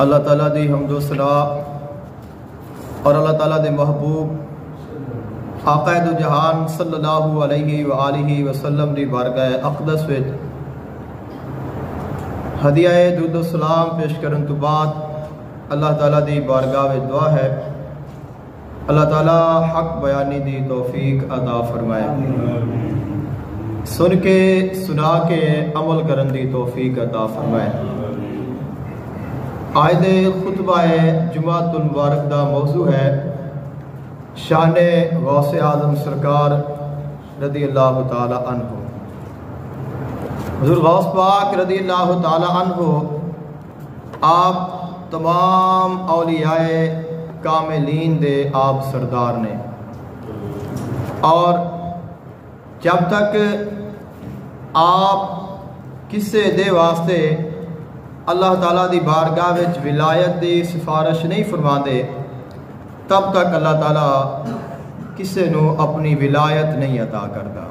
اللہ تعالیٰ دی حمد و ثنا اور اللہ تعالیٰ دے محبوب آقا دو جہان صلی اللہ علیہ وآلہ وسلم دی بارگاہ اقدس وچ ہدیہ درود و سلام پیش کرن تو بعد اللہ تعالیٰ دی بارگاہ وچ دعا ہے اللہ تعالیٰ حق بیانی دی توفیق عطا فرمائے، سن کے سنا کے عمل کرن دی توفیق عطا فرمائے۔ آج دے خطبہ جمعۃ المبارک دا موضوع ہے شان غوث اعظم سرکار رضی اللہ تعالی عنہ۔ حضور غوث پاک رضی اللہ تعالی عنہ آپ تمام اولیاء کاملین دے آپ سردار نے، اور جب تک آپ کسے دے واسطے اللہ تعالیٰ دی بارگاہ وچ ولایت دی سفارش نہیں فرماندے تب تک اللہ تعالیٰ کسے نو اپنی ولایت نہیں عطا کرتا،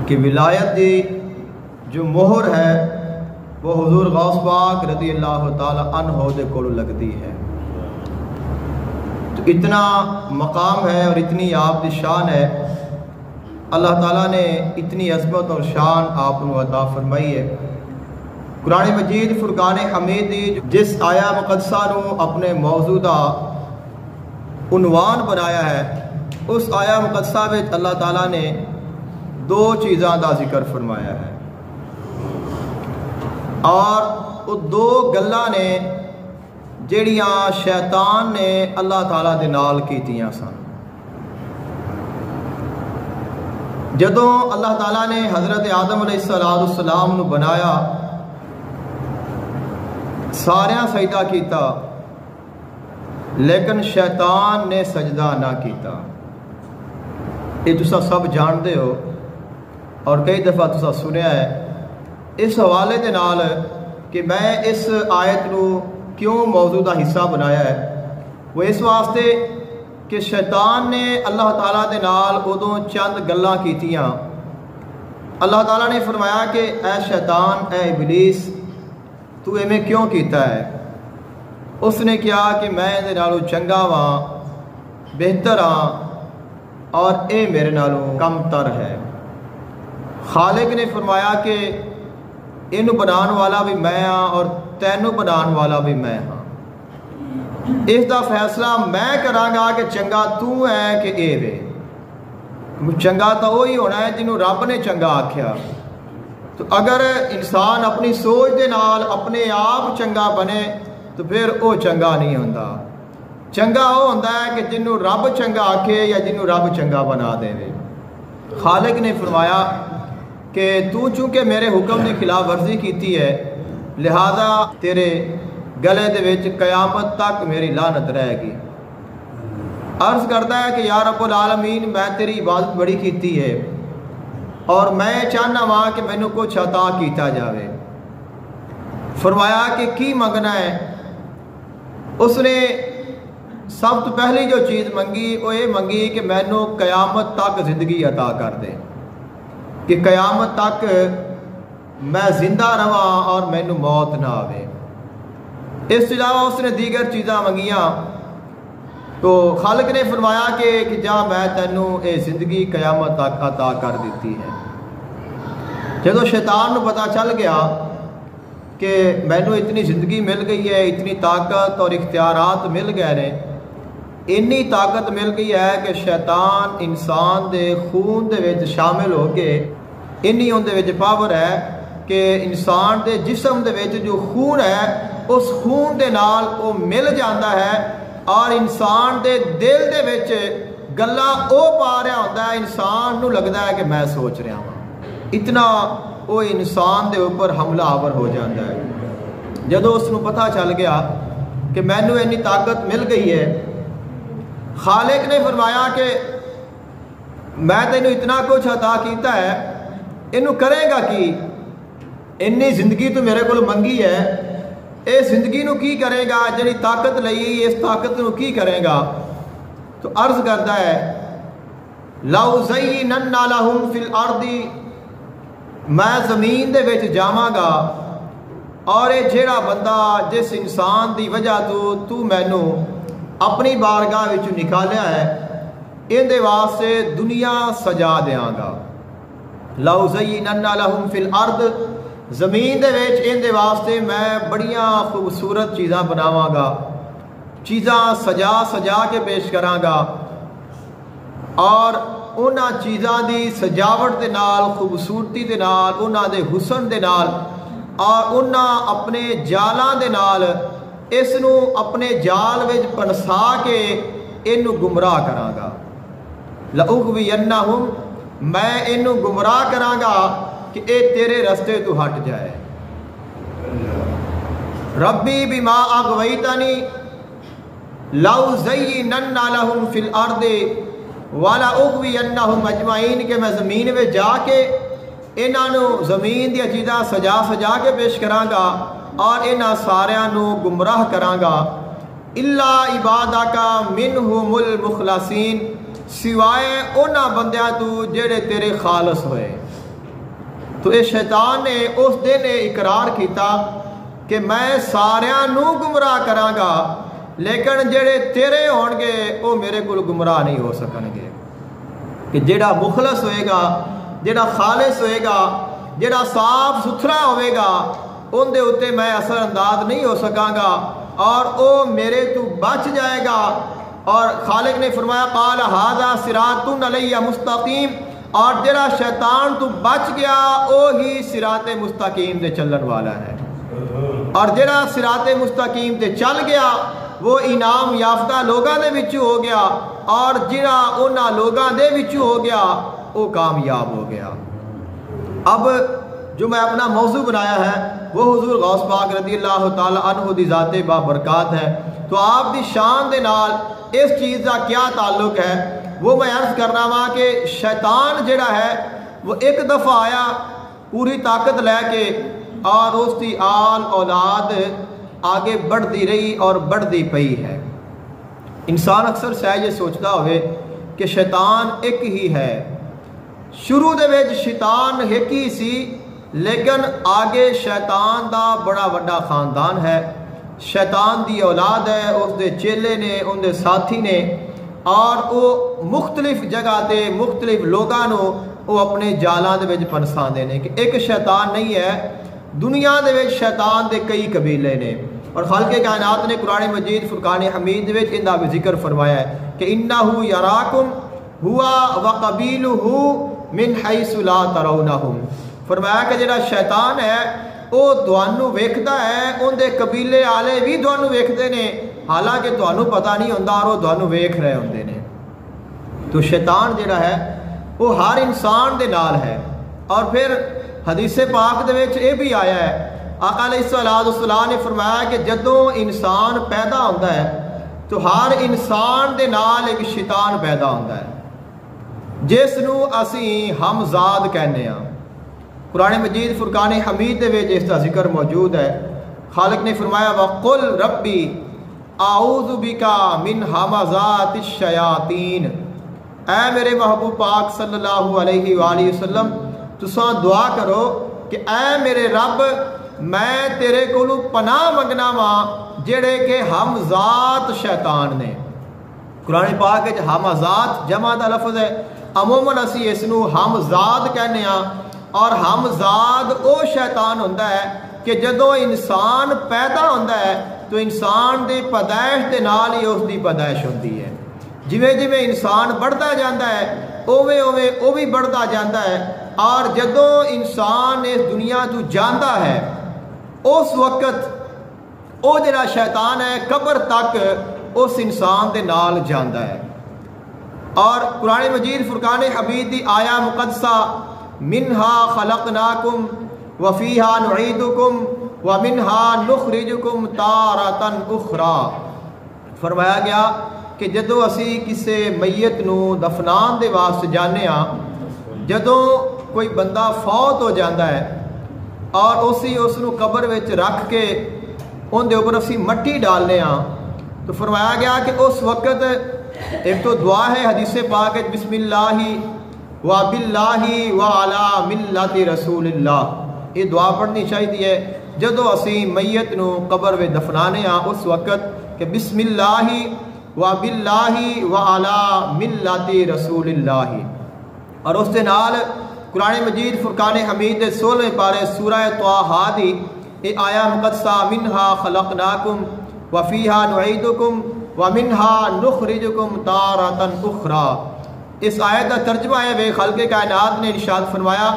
کہ ولایت دی جو مہر ہے وہ حضور غوث پاک رضی اللہ تعالی عنہ دے کول لگتی ہے۔ تو اتنا مقام ہے اور اتنی آپ دی شان ہے، اللہ تعالیٰ نے اتنی عظمت اور شان آپ کو عطا فرمائی ہے۔ قرآن مجید فرقان حمید جس آیا مقدسہ نو اپنے موضوع عنوان بنایا ہے، اس آیا مقدسہ میں اللہ تعالیٰ نے دو چیزاں دا ذکر فرمایا ہے، اور وہ دو گلاں نے جیڑیاں شیطان نے اللہ تعالیٰ دے نال کیتیاں سن۔ جدوں اللہ تعالیٰ نے حضرت آدم علیہ السلام نو بنایا، ساریاں سجدہ کیتا لیکن شیطان نے سجدہ نہ کیتا۔ یہ تسا سب جانتے ہو اور کئی دفعہ تسا سنیا ہے۔ اس حوالے دے نال کہ میں اس آیت نو کیوں موضوع دا حصہ بنایا ہے، وہ اس واسطے کہ شیطان نے اللہ تعالیٰ دے نال ادوں چند گلاں کیتیاں۔ اللہ تعالیٰ نے فرمایا کہ اے شیطان، اے ابلیس، تو ایویں کیوں کیتا ہے؟ اس نے کیا کہ میں دے نالوں چنگا واں، بہتر ہاں، اور اے میرے نالوں کم تر ہے۔ خالق نے فرمایا کہ اینو بنان والا بھی میں ہاں اور تینوں بنان والا بھی میں ہاں، اس دا فیصلہ میں کراں گا کہ چنگا تو ہے کہ اے وے۔ چنگا تو وہی ہونا ہے جنہوں رب نے چنگا آکھیا۔ تو اگر انسان اپنی سوچ دے نال اپنے آپ چنگا بنے تو پھر وہ چنگا نہیں ہوندا۔ چنگا وہ ہوندا ہے کہ جنہوں رب چنگا آکھے یا جنہوں رب چنگا بنا دے۔ خالق نے فرمایا کہ تو چونکہ میرے حکم کی خلاف ورزی کیتی ہے، لہذا تیرے گلے دے وچ قیامت تک میری لعنت رہے گی۔ عرض کرتا ہے کہ یا رب العالمین، میں تیری عبادت بڑی کیتی ہے اور میں چاہنا وہاں کہ مینوں کچھ عطا کیتا جاوے۔ فرمایا کہ کی منگنا ہے؟ اس نے سب تو پہلی جو چیز منگی وہ یہ منگی کہ مینوں قیامت تک زندگی عطا کر دے، کہ قیامت تک میں زندہ رہاں اور مینوں موت نہ آوے۔ اس کے علاوہ اس نے دیگر چیزاں منگیاں، تو خالق نے فرمایا کہ جا میں تینوں اے زندگی قیامت تک عطا کر دیتی ہے۔ جدو شیطان نو پتہ چل گیا کہ مینوں اتنی زندگی مل گئی ہے، اتنی طاقت اور اختیارات مل گئے نے، اتنی طاقت مل گئی ہے کہ شیطان انسان دے خون دے وچ شامل ہو کے اتنی اون دے وچ پاور ہے کہ انسان دے جسم دے وچ جو خون ہے اس خون دے نال وہ مل جاتا ہے، اور انسان دے دل دے وچ گلاں او پا رہا ہوتا ہے، انسان نو لگتا ہے کہ میں سوچ رہا ہوں۔ اتنا وہ انسان دے اوپر حملہ آور ہو جاتا ہے۔ جدو اس نو پتہ چل گیا کہ مینوں اتنی طاقت مل گئی ہے، خالق نے فرمایا کہ میں تینوں اتنا کچھ عطا کیتا ہے، اینو کرے گا کی؟ اتنی زندگی تو میرے کو منگی ہے، اے زندگی نو کی کرے گا؟ جڑی طاقت لئی اس طاقت نو کی کرے گا؟ تو عرض کرتا ہے لَوْ زَيِّنَنَّ لَهُمْ فِي الْأَرْضِ، میں زمین دے وچ جاواں گا اور یہ جیڑا بندہ جس انسان دی وجہ تو مینو اپنی بارگاہ وچ نکالیا ہے ان دے واسطے دنیا سجا دیاں گا. لَأُزَيِّنَنَّ لَهُمْ فِي الْأَرْضِ زمین دے وچ ان دے واسطے میں بڑیاں خوبصورت چیزاں بناواں گا, چیزاں سجا سجا کے پیش کراں گا, اور انہاں چیزاں دی سجاوٹ دے نال, خوبصورتی دے نال, انہاں دے حسن دے نال اور انہاں اپنے جالاں دے نال اس نو اپنے جال وچ پنسا کے انو گمراہ کراں گا. لَأُغْوِيَنَّهُمْ میں انو گمراہ کراں گا کہ اے تیرے رستے تو ہٹ جائے. ربی بما اغویتنی لَأُزَيِّنَنَّ لَهُمْ فِي الْأَرْضِ وَلَأُغْوِيَنَّهُمْ أَجْمَعِينَ کہ میں زمین میں جا کے انہوں زمین دی چیزاں سجا سجا کے پیش کراں گا اور انہاں ساریاں نو گمراہ کراں گا. الا عبادک منہم المخلصین سوائے انہاں بندیاں تو جڑے تیرے خالص ہوئے. تو اے شیطان نے اس دن اقرار کیتا کہ میں ساریاں نو گمراہ کراں گا لیکن جڑے تیرے ہون گے وہ میرے کو گمراہ نہیں ہو سکن گے. کہ جڑا مخلص ہوئے گا, جڑا خالص ہوئے گا, جڑا صاف ستھرا ہوئے گا ان دے اتے میں اثر انداز نہیں ہو سکاں گا اور او میرے تو بچ جائے گا. اور خالق نے فرمایا قال ھذا صراط علی مستقیم, اور جڑا شیطان تو بچ گیا وہی صراط مستقیم تے چلن والا ہے, اور جڑا صراط مستقیم تے چل گیا وہ انعام یافتہ لوگاں دے وچ ہو گیا, اور جڑا انہاں لوگاں دے وچ ہو گیا وہ کامیاب ہو گیا. اب جو میں اپنا موضوع بنایا ہے وہ حضور غوث پاک رضی اللہ تعالی عنہ دی ذات بابرکات ہے. تو آپ دی شان دے نال اس چیز کا کیا تعلق ہے وہ میں عرض کرنا وا کہ شیطان جڑا ہے وہ ایک دفعہ آیا پوری طاقت لے کے اور اس کی آل اولاد آگے بڑھتی رہی اور بڑھتی پئی ہے. انسان اکثر شاید یہ سوچتا ہوئے کہ شیطان ایک ہی ہے, شروع دے وچ شیطان ایک ہی سی لیکن آگے شیطان دا بڑا وڈا خاندان ہے, شیطان دی اولاد ہے, اس دے چیلے نے, ان دے ساتھی نے, اور وہ مختلف جگہ تے مختلف لوگاں نو وہ اپنے جالاں دے وچ پنساندے نے. کہ ایک شیطان نہیں ہے, دنیا دے وچ شیطان دے کئی قبیلے نے, اور خالق کائنات نے قرآن مجید فرقان حمید دے وچ اندا بھی ذکر فرمایا ہے کہ انہ یراکم ہوا وقبیلہ من حیث لا ترونہم. فرمایا کہ جڑا شیطان ہے وہ تانوں ویکھدا ہے, ان دے قبیلے والے بھی تانوں ویکھدے نے حالانکہ تانوں پتہ نہیں ہوندا اور وہ تانوں ویکھ رہے ہوندے نے. تو شیطان جڑا ہے وہ ہر انسان دے نال ہے. اور پھر حدیث پاک دے وچ یہ بھی آیا ہے, آقا علیہ الصلوۃ والسلام نے فرمایا کہ جدوں انسان پیدا ہوندا ہے تو ہر انسان دے نال ایک شیطان پیدا ہوندا ہے جس نو اسی ہمزاد کہنے ہاں. قرآن مجید فرقان حمید دے وچ اس کا ذکر موجود ہے. خالق نے فرمایا وَقُلْ رَبِّ اعوذ بِكَ مِنْ ہَمَزَاتِ الشَّيَاطِينِ, اے میرے محبوب پاک صلی اللہ علیہ وآلہ وسلم تساں دعا کرو کہ اے میرے رب میں تیرے کولو پناہ منگنا وا جڑے کہ ہمزات شیطان نے. قرآن پاک وچ ہمزات جمع دا لفظ ہے, عموماً اسی اس نو ہمزاد کہنے ہاں, اور ہمزاد او شیطان ہوندا ہے کہ جدوں انسان پیدا ہوندا ہے تو انسان دی پیدائش دے نال ہی اس دی پیدائش ہوندی ہے. جویں جویں انسان بڑھتا جاندا ہے اوویں اوویں او بھی بڑھتا جاندا ہے, اور جدوں انسان اس دنیا تو جاندا ہے اس وقت او جڑا شیطان ہے قبر تک اس انسان دے نال جاندا ہے. اور قرآن مجید فرقان حمید دی آیا مقدسہ منہا خلقناکم وفیہا نعیدکم ومنہا نخرجکم تارۃ اخری. فرمایا گیا کہ جدو اسی کسے میت نو دفنان دے واسطے جانے ہاں, جدو کوئی بندہ فوت ہو جاندہ ہے اور اسی اس نو قبر وچ رکھ کے ان دے اوپر اسی مٹی ڈالنے ہاں, تو فرمایا گیا کہ اس وقت ایک تو دعا ہے حدیث پاک بسم اللہ وباللہ وعلی ملت رسول اللہ, یہ دعا پڑھنی چاہیے. جدو اسی میت نو قبر میں دفنانے ہاں اس وقت کہ بسم اللہ و باللہ و علی ملت رسول اللہ، اور اس دے نال قرآن مجید فرقان حمید دے 16ویں پارے سورہ طٰہٰ دی اے آیا مقدسہ منہا خلقناکم وفیہا نعیدکم ومنہا نخرجکم تارۃ اخری۔ اس آیت کا ترجمہ ہے بے خالق کائنات نے ارشاد فرمایا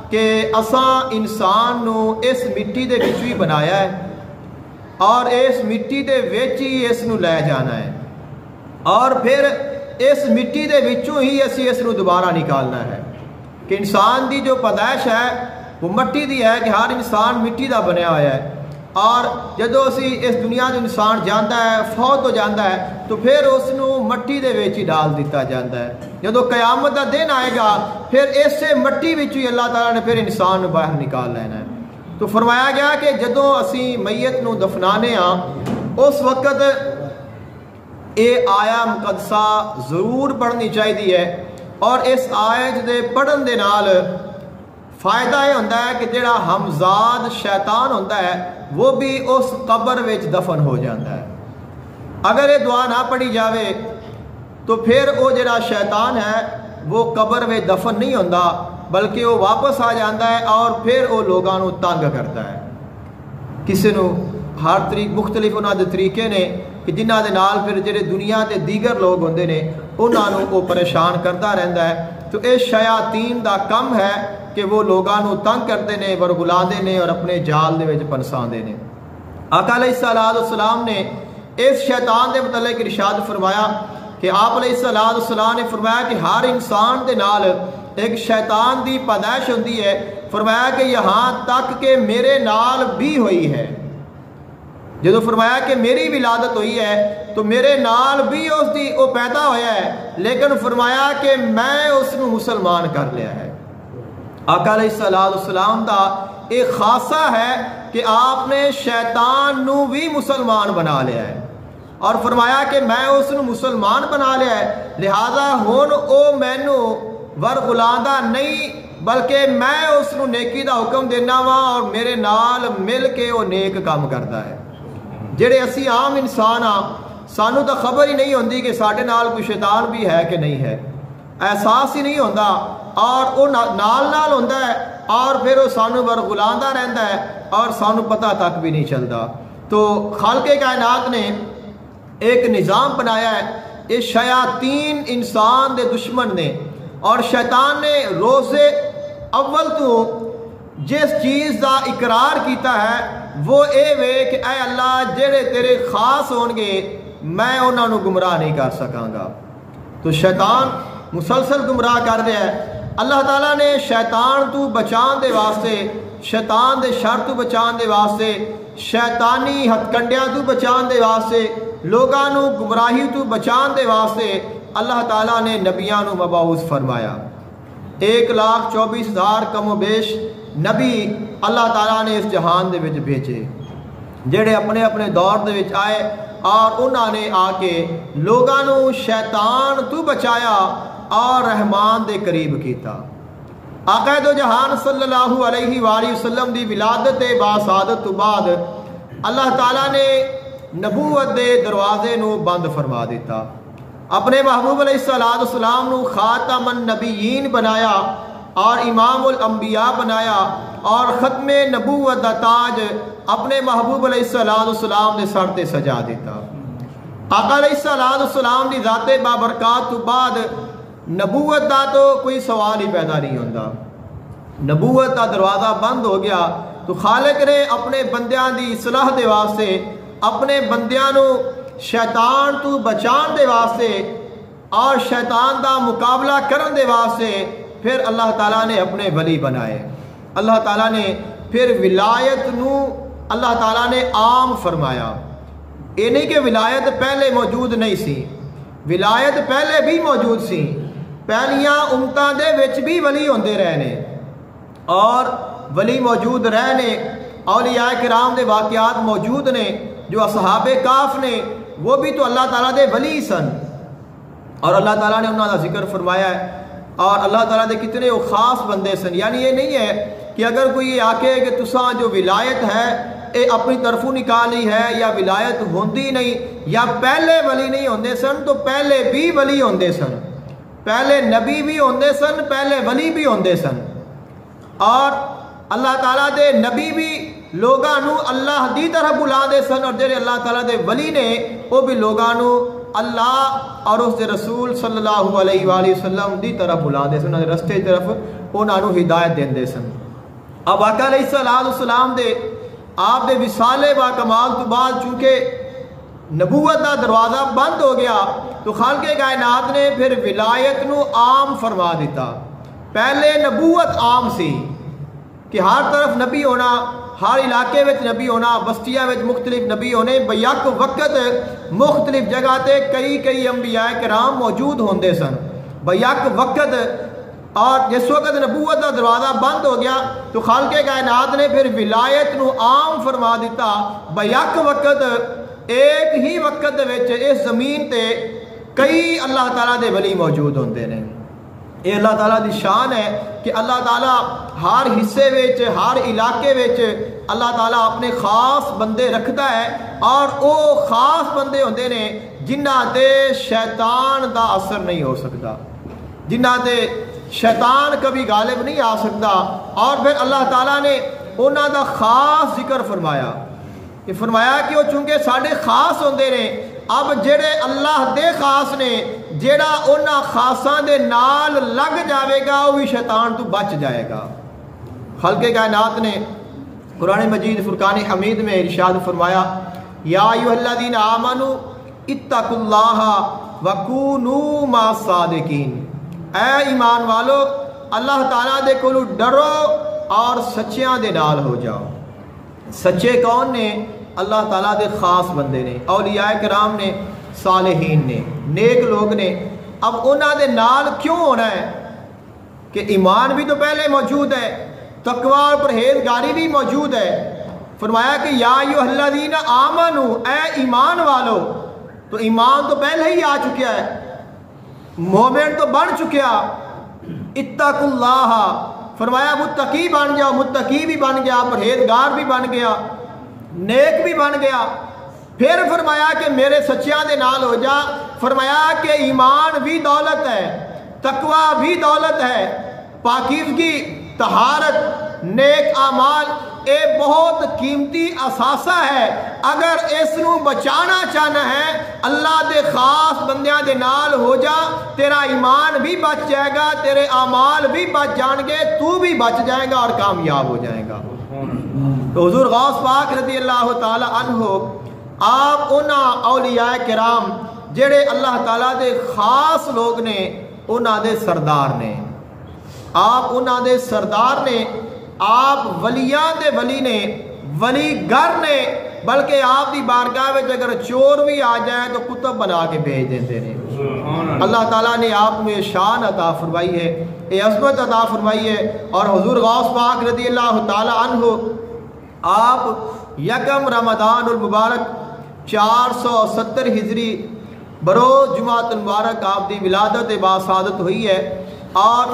کہ اساں انسان نو اس مٹی دے وچ ہی بنایا ہے اور اس مٹی دے وچ ہی اس نو لے جانا ہے، اور پھر اس مٹی دے وچوں ہی اسی اس نو دوبارہ نکالنا ہے۔ کہ انسان دی جو پیدائش ہے وہ مٹی دی ہے، کہ ہر انسان مٹی دا بنیا ہوا ہے، اور جدو اسی اس دنیا دے انسان جاندا ہے فوت ہو جاندا ہے تو پھر اس نو مٹی دے وچ ہی ڈال دیتا جاندا ہے۔ جدو قیامت دا دن آئے گا پھر اس سے مٹی وچ ہی اللہ تعالیٰ نے پھر انسان نو باہر نکال لینا ہے۔ تو فرمایا گیا کہ جدو اسی میت نو دفنانے ہاں اس وقت اے آیا مقدسہ ضرور پڑھنی چاہیے ہے، اور اس آیت دے پڑھن دے نال فائدہ یہ ہوتا ہے کہ جڑا ہمزاد شیطان ہوتا ہے وہ بھی اس قبر وچ دفن ہو جاتا ہے۔ اگر یہ دعا نہ پڑھی جاوے تو پھر وہ جڑا شیطان ہے وہ قبر میں دفن نہیں ہوتا، بلکہ وہ واپس آ جاتا ہے اور پھر وہ لوگوں کو تنگ کرتا ہے۔ کسی نو ہر مختلف انہوں دے طریقے نے کہ جنہ دے نال پھر جڑے دنیا دے دیگر لوگ ہوندے نے انہوں کو پریشان کرتا رہتا ہے۔ تو یہ شیاطین دا کم ہے کہ وہ لوگوں کو تنگ کرتے ہیں، ورگلاندے نے اور اپنے جال دے وچ پنساندے نے۔ آقا علیہ السلام نے اس شیطان دے متعلق ارشاد فرمایا کہ آپ علیہ السلام نے فرمایا کہ ہر انسان دے نال ایک شیطان دی پیدائش ہوندی ہے، فرمایا کہ یہاں تک کہ میرے نال بھی ہوئی ہے۔ جدو فرمایا کہ میری ولادت ہوئی ہے تو میرے نال بھی اس دی وہ پیدا ہویا ہے، لیکن فرمایا کہ میں اس نو مسلمان کر لیا ہے۔ آقا علیہ السلام دا ایک خاصہ ہے کہ آپ نے شیطان نو بھی مسلمان بنا لیا ہے، اور فرمایا کہ میں اس نو مسلمان بنا لیا ہے، لہذا ہن او مینو ورغلاندہ نہیں بلکہ میں اس نو نیکی دا حکم دینا وا اور میرے نال مل کے وہ نیک کام کرتا ہے۔ جڑے اسی عام انسان ہاں سانو تو خبر ہی نہیں ہوندی کہ ساڈے نال کوئی شیطان بھی ہے کہ نہیں ہے، احساس ہی نہیں ہوندا، اور وہ نال نال ہوندا ہے اور پھر وہ سانو ورغلاندہ رہندا ہے اور سانو پتہ تک بھی نہیں چلتا۔ تو خالق کائنات نے ایک نظام بنایا ہے، یہ شیاطین انسان دے دشمن نے، اور شیطان نے روز اول تو جس چیز دا اقرار کیتا ہے وہ اے وے کہ اے اللہ جڑے تیرے خاص ہون گے میں انہاں نو گمراہ نہیں کر سکاں گا۔ تو شیطان مسلسل گمراہ کر رہا ہے۔ اللہ تعالیٰ نے شیطان تو بچان دے واسطے، شیطان دے شر تو بچان دے واسطے، شیطانی ہتھ کنڈیاں تو بچان دے واسطے، لوگاں نو گمراہی تو بچان دے واسطے اللہ تعالیٰ نے نبیاں نو مبعوث فرمایا۔ 1,24,000 کم و بیش نبی اللہ تعالیٰ نے اس جہان دے وچ بھیجے، جڑے اپنے اپنے دور دے وچ آئے اور انہوں نے آ کے لوگاں نو شیطان تو بچایا اور رحمان دے قریب کیتا۔ آقا دو جہان صلی اللہ علیہ وآلہ وسلم دی ولادت باسعادت تو بعد اللہ تعالیٰ نے نبوت دے دروازے نو بند فرما دیتا، اپنے محبوب علیہ السلام نو خاتم النبیین بنایا اور امام الانبیاء بنایا، اور ختم نبوت دا تاج اپنے محبوب علیہ السلام نے سر تے سجا دیتا۔ آقا علیہ السلام دی ذات بابرکات تو بعد نبوت دا تو کوئی سوال ہی پیدا نہیں ہوتا، نبوت دا دروازہ بند ہو گیا۔ تو خالق نے اپنے بندیاں دی اصلاح دے واسطے، اپنے بندیاں نو شیطان تو بچان دے واسطے اور شیطان دا مقابلہ کرن دے واسطے پھر اللہ تعالیٰ نے اپنے ولی بنائے۔ اللہ تعالیٰ نے پھر ولایت نو اللہ تعالیٰ نے عام فرمایا۔ یہ نہیں کہ ولایت پہلے موجود نہیں سی، ولایت پہلے بھی موجود سی، پہلیاں امتاں دے وچ بھی ولی ہوندے رہنے اور ولی موجود رہنے، اولیاء کرام دے واقعات موجود نے، جو اصحاب کاف نے وہ بھی تو اللہ تعالیٰ دے ولی سن، اور اللہ تعالیٰ نے انہوں کا ذکر فرمایا ہے، اور اللہ تعالیٰ دے کتنے وہ خاص بندے سن۔ یعنی یہ نہیں ہے کہ اگر کوئی یہ آکے کہ تساں جو ولایت ہے اپنی طرفوں نکالی ہے یا ولایت ہوندی نہیں یا پہلے ولی نہیں ہوندے سن تو پہلے بھی ولی ہوندے سن، پہلے نبی بھی ہوندے سن، پہلے ولی بھی ہوندے سن، اور اللہ تعالیٰ دے نبی بھی لوگاں نو اللہ دی طرح بلا دے سن، اور جڑے اللہ تعالیٰ دے ولی نے وہ بھی لوگاں نو اللہ اور اس دے رسول صلی اللہ علیہ وآلہ وسلم دی طرح بلا دے سن، انہاں دے رستے دی طرف انہاں نو ہدایت دیندے سن۔ اب آقا علیہ السلام دے آپ دے وصال با کمال تو بعد چونکہ نبوت دا دروازہ بند ہو گیا تو خالق کائنات نے پھر ولایت نو عام فرما دیتا۔ پہلے نبوت عام سی کہ ہر طرف نبی ہونا، ہر علاقے وچ نبی ہونا، بستیاں وچ مختلف نبی ہونے، بیک وقت مختلف جگہ تے کئی انبیاء کرام موجود ہوندے سن بیک وقت۔ اور جس وقت نبوت کا دروازہ بند ہو گیا تو خالق کائنات نے پھر ولایت نو عام فرما دیتا۔ بیک وقت ایک ہی وقت اس زمین تے کئی اللہ تعالیٰ دے ولی موجود ہوندے نے۔ یہ اللہ تعالیٰ دی شان ہے کہ اللہ تعالیٰ ہر حصے وچ، ہر علاقے وچ اللہ تعالیٰ اپنے خاص بندے رکھتا ہے، اور وہ خاص بندے ہوندے نے جنہ تے شیطان دا اثر نہیں ہو سکتا، جنہ تے شیطان کبھی غالب نہیں آ سکتا۔ اور پھر اللہ تعالیٰ نے انہاں دا خاص ذکر فرمایا کہ وہ چونکہ ساڈے خاص ہوندے نے، اب جڑے اللہ دے خاص نے جڑا انہاں خاصاں دے نال لگ جاوے گا وہ بھی شیطان تو بچ جائے گا۔ خالق کائنات نے قرآن مجید فرقان حمید میں ارشاد فرمایا، یا ایھا الذین آمنوا اتقوا اللہ وکونوا مع الصادقین، اے ایمان والو اللہ تعالیٰ دے کولو ڈرو اور سچیاں دے نال ہو جاؤ۔ سچے کون نے؟ اللہ تعالیٰ دے خاص بندے نے، اولیاء کرام نے، صالحین نے، نیک لوگ نے۔ اب انہاں دے نال کیوں ہونا ہے کہ ایمان بھی تو پہلے موجود ہے، تقوی اور پرہیزگاری بھی موجود ہے۔ فرمایا کہ یا ایھا الذین آمنوا، اے ایمان والو، تو ایمان تو پہلے ہی آ چکا ہے، مومن تو بن چکیا۔ اتقوا اللہ، فرمایا متقی بن جاؤ، متقی بھی بن گیا، پرہیزگار بھی بن گیا، نیک بھی بن گیا۔ پھر فرمایا کہ میرے سچیاں دے نال ہو جا۔ فرمایا کہ ایمان بھی دولت ہے، تقوی بھی دولت ہے، پاکیزگی، طہارت، نیک اعمال اے بہت قیمتی اثاثہ ہے۔ اگر اس نو بچانا چاہنا ہے اللہ دے خاص بندیاں دے نال ہو جا، تیرا ایمان بھی بچ جائے گا، تیرے اعمال بھی بچ جان گے، تو بھی بچ جائے گا اور کامیاب ہو جائے گا۔ تو حضور غوث پاک رضی اللہ تعالی عنہ آپ انہاں اولیاء کرام جڑے اللہ تعالیٰ دے خاص لوگ نے، انہاں دے سردار نے، آپ انہاں دے سردار نے، آپ ولیاں دے ولی نے، ولی گر نے، بلکہ آپ دی بارگاہ میں اگر چور بھی آ جائے تو کتب بنا کے بھیج دیتے ہیں۔ اللہ تعالیٰ نے آپ میں شان عطا فرمائی ہے، یہ عظمت عطا فرمائی ہے۔ اور حضور غوث پاک رضی اللہ تعالی عنہ آپ یکم رمضان المبارک 470 ہجری بروز جمعۃ المبارک آپ دی ولادت باسعادت ہوئی ہے، اور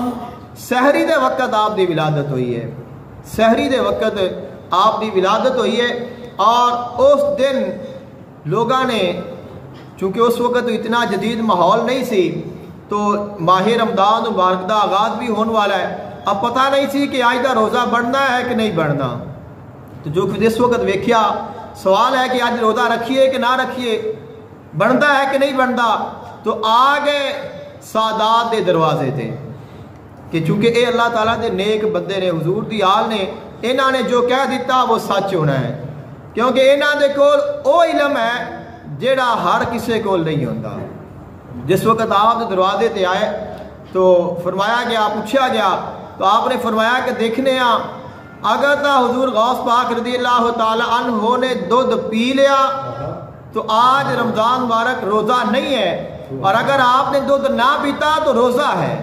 سحری دے وقت آپ دی ولادت ہوئی ہے، سحری دے وقت آپ دی ولادت ہوئی ہے۔ اور اس دن لوگاں نے، چونکہ اس وقت اتنا جدید ماحول نہیں سی تو ماہ رمضان مبارک دا آغاز بھی ہونے والا ہے، اب پتہ نہیں سی کہ آج دا روزہ بڑھنا ہے کہ نہیں بڑھنا، تو جو اس وقت ویکھیا سوال ہے کہ آج روزہ رکھیے کہ نہ رکھیے، بڑھتا ہے کہ نہیں بڑھتا، تو آگے سادات دے دروازے تھے کہ چونکہ اے اللہ تعالیٰ دے نیک بندے نے، حضور دی آل نے، انہاں نے جو کہہ دیتا وہ سچ ہونا ہے، کیونکہ انہاں دے کول او علم ہے جیڑا ہر کسے کول نہیں ہوتا۔ جس وقت آپ دے دروازے تے آئے تو فرمایا گیا، پوچھا گیا تو آپ نے فرمایا کہ دیکھنے ہاں اگر تا حضور غوث پاک رضی اللہ تعالی عنہ نے دودھ پی لیا تو آج رمضان مبارک روزہ نہیں ہے، اور اگر آپ نے دودھ نہ پیتا تو روزہ ہے۔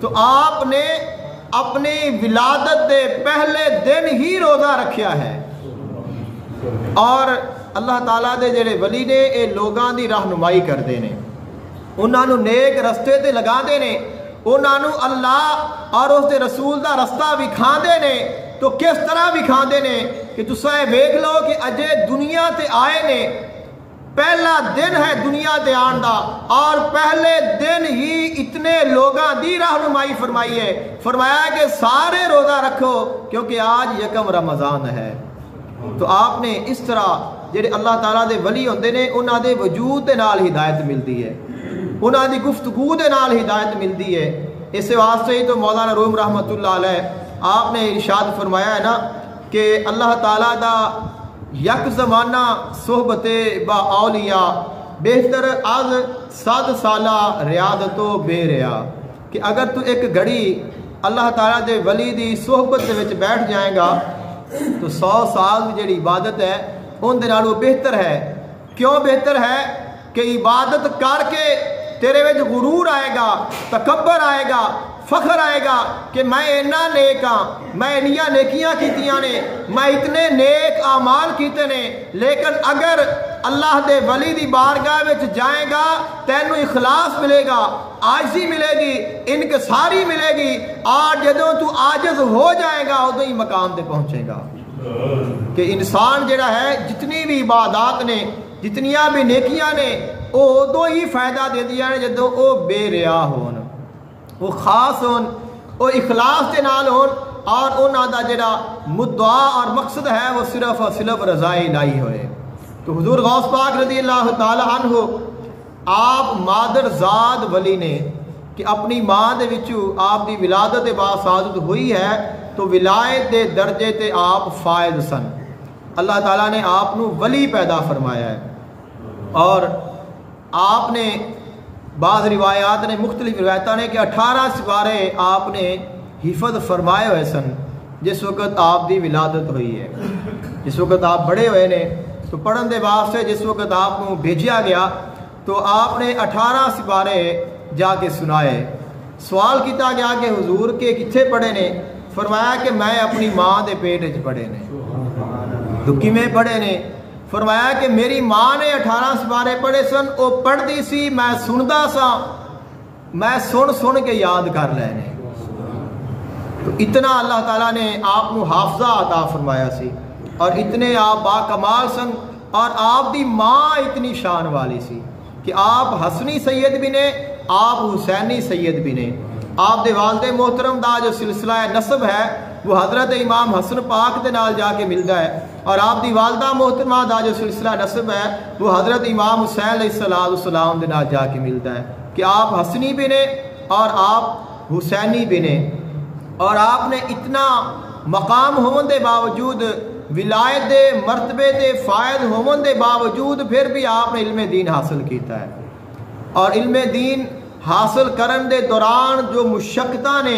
تو آپ نے اپنی ولادت دے پہلے دن ہی روزہ رکھیا ہے، اور اللہ تعالیٰ دے جڑے ولی نے اے لوگاں دی رہنمائی کردے نے، انہاں نو نیک رستے تے لگا دے نے، انہاں نو اللہ اور اس دے رسول دا رستہ وکھاندے نے، تو کس طرح وکھاندے نے کہ تساں ویکھ لو کہ اجے دنیا تے آئے نے، پہلا دن ہے دنیا تے آن دا، اور پہلے دن ہی اتنے لوگاں دی رہنمائی فرمائی ہے، فرمایا کہ سارے روزہ رکھو کیونکہ آج یکم رمضان ہے۔ تو آپ نے اس طرح جڑے اللہ تعالیٰ دے ولی ہوندے نے انہاں دے وجود دے نال ہدایت ملدی ہے، انہاں دی گفتگو دے نال ہدایت ملدی ہے۔ اس واسطے ہی تو مولانا روم رحمۃ اللہ علیہ آپ نے ارشاد فرمایا ہے نا کہ اللہ تعالیٰ دا یک زمانہ صحبت با اولیاء بہتر از 100 سالہ ریاضتو بے ریا، کہ اگر تو ایک گھڑی اللہ تعالیٰ دے ولی دی صحبت دے وچ بیٹھ جائے گا تو 100 سال کی جڑی عبادت ہے ان دے نالوں بہتر ہے۔ کیوں بہتر ہے؟ کہ عبادت کر کے تیرے وچ غرور آئے گا، تکبر آئے گا، فخر آئے گا کہ میں اتنا نیک ہاں، میں انیاں نیکیاں کیتیاں نے، میں اتنے نیک اعمال کیتے نے، لیکن اگر اللہ دے ولی دی بارگاہ وچ جائے گا تینوں اخلاص ملے گا، عاجزی ملے گی، انکساری ملے گی، اور جدوں تو عاجز ہو جائے گا ادوں ہی مقام تے پہنچے گا۔ کہ انسان جڑا ہے جتنی بھی عبادات نے، جتنیاں بھی نیکیاں نے، وہ ادوں ہی فائدہ دے دیا نے جدوں وہ بے ریا ہون، وہ خاص ہون، وہ اخلاص کے نال ہون، اور انہاں دا جڑا مدعا اور مقصد ہے وہ صرف اور صرف رضائے الہی ہوئے۔ تو حضور غوث پاک رضی اللہ تعالی عنہ آپ مادر زاد ولی نے کہ اپنی ماں دے وچوں آپ دی ولادت بعد سعادت ہوئی ہے تو ولایت دے درجے تے آپ فائز سن، اللہ تعالیٰ نے آپ نو ولی پیدا فرمایا ہے۔ اور آپ نے بعض روایات نے، مختلف روایتوں نے کہ 18 سپارے آپ نے حفظ فرمائے ہوئے سن جس وقت آپ دی ولادت ہوئی ہے۔ جس وقت آپ بڑے ہوئے نے تو پڑھن دے واسطے جس وقت آپ کو بھیجیا گیا تو آپ نے 18 سپارے جا کے سنائے۔ سوال کیتا گیا کہ حضور کے کتھے پڑھے نے؟ فرمایا کہ میں اپنی ماں دے پیٹ وچ پڑھے نے۔ تو کیویں پڑھے نے؟ فرمایا کہ میری ماں نے 18 سپارے پڑھے سن، وہ پڑھدی سی، میں سندا سا، میں سن کے یاد کر لے نے۔ تو اتنا اللہ تعالیٰ نے آپ کو حافظہ عطا فرمایا سی، اور اتنے آپ با کمال سن، اور آپ دی ماں اتنی شان والی سی کہ آپ حسنی سید بھی نے، آپ حسینی سید بھی نے۔ آپ دے والد محترم دا جو سلسلہ نسب ہے وہ حضرت امام حسن پاک دے نال جا کے ملتا ہے، اور آپ دی والدہ محترمہ دا جو سلسلہ نسب ہے وہ حضرت امام حسین علیہ السلام دے نال جا کے ملتا ہے کہ آپ حسنی بھی نے اور آپ حسینی بھی نے۔ اور آپ نے اتنا مقام ہون دے باوجود، ولایت دے مرتبے دے فائد ہون دے باوجود پھر بھی آپ نے علم دین حاصل کیتا ہے، اور علم دین حاصل کرن دے دوران جو مشقتاں نے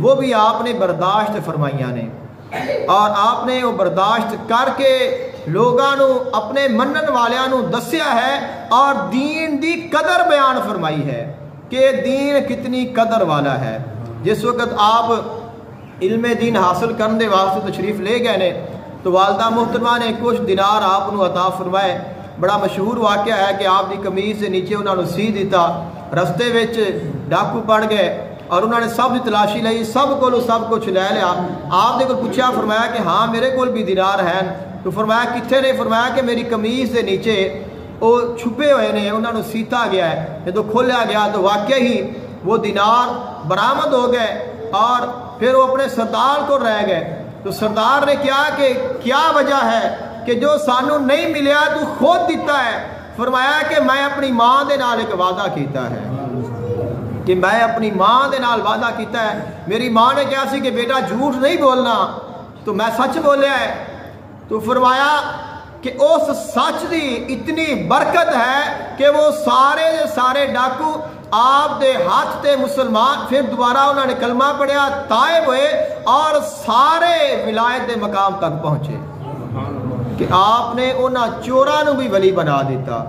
وہ بھی آپ نے برداشت فرمائیاں نے، اور آپ نے وہ برداشت کر کے لوگاں نو، اپنے منن والیاں نو دسیا ہے، اور دین دی قدر بیان فرمائی ہے کہ دین کتنی قدر والا ہے۔ جس وقت آپ علم دین حاصل کرنے دے واسطے تشریف لے گئے نے تو والدہ محترمہ نے کچھ دینار آپ نو عطا فرمائے۔ بڑا مشہور واقعہ ہے کہ آپ دی قمیض سے نیچے انہوں نے سی دیتا، رستے وچ ڈاکو پڑ گئے اور انہوں نے سب تلاشی لئی، سب کچھ لے لیا۔ آپ نے کو پوچھا، فرمایا کہ ہاں میرے کول بھی دینار ہیں۔ تو فرمایا کتنے نے؟ فرمایا کہ میری قمیض سے نیچے وہ چھپے ہوئے نے، انہوں نے سیتا گیا ہے۔ جب کھولیا گیا تو واقعی ہی وہ دینار برآمد ہو گئے، اور پھر وہ اپنے سردار کو رہ گئے۔ تو سردار نے کہ کیا وجہ ہے کہ جو سانو نہیں ملیا تو خود دیتا ہے؟ فرمایا کہ میں اپنی ماں دے نال ایک وعدہ کیتا ہے، کہ میں اپنی ماں دے نال وعدہ کیتا ہے۔ میری ماں نے کہا سی کہ بیٹا جھوٹ نہیں بولنا، تو میں سچ بولیا ہے۔ تو فرمایا کہ اس سچ دی اتنی برکت ہے کہ وہ سارے ڈاکو آپ دے ہاتھ تے مسلمان، پھر دوبارہ انہوں نے کلمہ پڑھیا، تائب ہوئے، اور سارے ولایت دے مقام تک پہنچے کہ آپ نے انہاں چوراں نو بھی ولی بنا دیتا۔